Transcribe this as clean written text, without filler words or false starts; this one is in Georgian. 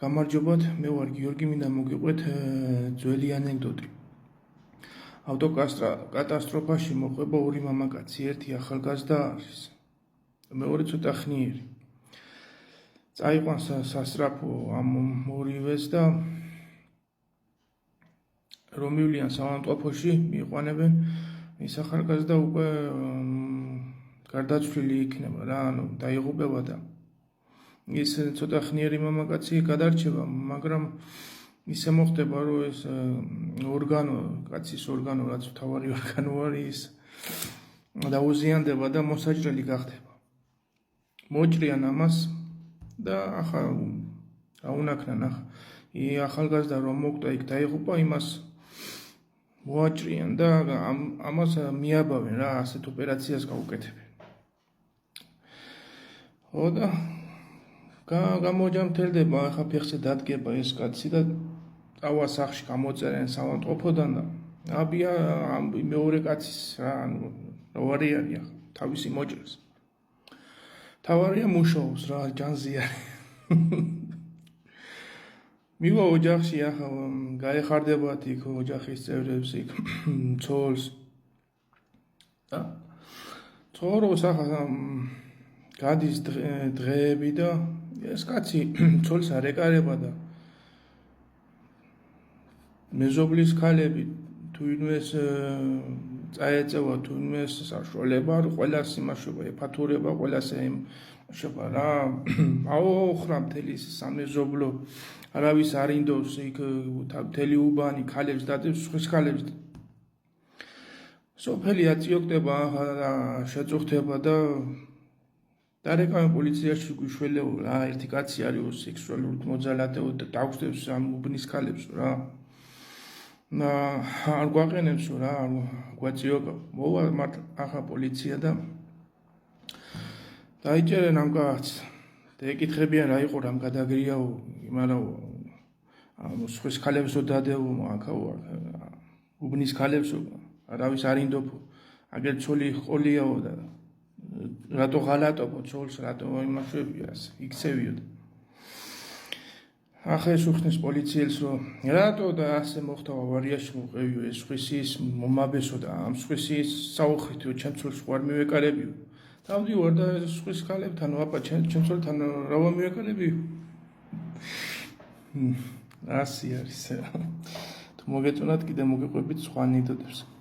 გამარჯობათ, მე ვარ გიორგი, მინდა მოგიყვეთ ძველი ანეკდოტი. ავტოკატასტროფაში მოყვება ორი მამაკაცი, ერთი ახალგაზრდა არის, მეორე ცოტა ხნიერი. წაიყვანს სასწრაფო ამ ორივეს და რომ მივლიან საავადმყოფოში, მიიყვანებენ, ის ახალგაზრდა უკვე გარდაცვლილი იქნება რა, დაიღუპება და ის ცოტა ხნიერი მამაკაცი გადარჩება, მაგრამ ისე მოხდება, რომ ეს კაცის ორგანო, რაც მთავარი ორგანო არის, დაუზიანდება და მოსაჭრელი გახდება. მოჭრიან ამას და ახლა რა უნაქნან ახალგაზრდა რომ მოკვდა იქ დაიღუპა, იმას მოაჭრიან და ამას მიაბავენ რა, ასეთ ოპერაციას გაუკეთებენ. და გამოჯამთელდება, ახლა ფეხზე დადგება ეს კაცი და წავა სახლში გამოწერენ საავადმყოფოდან და აბია მეორე კაცის რა ვარი არის თავისი მოჭრას. თავარია მუშაობს რა, ჯანზიარი. მივა ოჯახში ახლა გაეხარდებათ იქ ოჯახის წევრებს იქ ცოლს და ცხოვრობს ახლა გადის დღეები და ეს კაცი ცოლს არ ეკარება და მეზობლის ქალები თუინვეს წაეწევა, თუინვეს საშუალება, ყველას იმაშობა ეფათურება, ყველას იმაშობა რა, აოხრა მთელი სამეზობლო, არავის არ ინდოს იქ მთელი უბანი ქალებს დადებს, სხვის ქალებს. სოფელი აწიოქტება და შეწუხდება და დარეკავენ პოლიციაში გვიშველეო რა, ერთი კაცი არის სექსუალურად მოძალადეო და დაგვწევს ამ უბნის ქალებს რა. არ გვაყენებს რა, არ გვაწიოკა. მოვა ახლა პოლიცია და დაიჭერენ ამ კაცს. და ეკითხებიან რა იყო, რამ გადაგრიაო, იმარაო, სხვის ქალებსო დადეო, აქაო, უბნის ქალებსო, არავის არ ინდოფო. აგერ ცოლი ყოლიაო და რატო ღალატობო ცოლს, რატო იმაშვებია, იქცევიო. ახლა ეს უხსნის პოლიციელს, რომ რატო და ასე მოხდა ავარიაში მოყევიო, ეს სხვისის მომაბესო და ამ სხვისის საუხეთიო, ჩემ ცოლს ვარ მივეკარებიო. დავდივარ და სხვის ქალებთან, აპა ჩემ ცოლთან რა მივეკარებიო. ასე არის. თუ მოგეწონათ, კიდე მოგიყვებით სხვა ანეკდოტებს.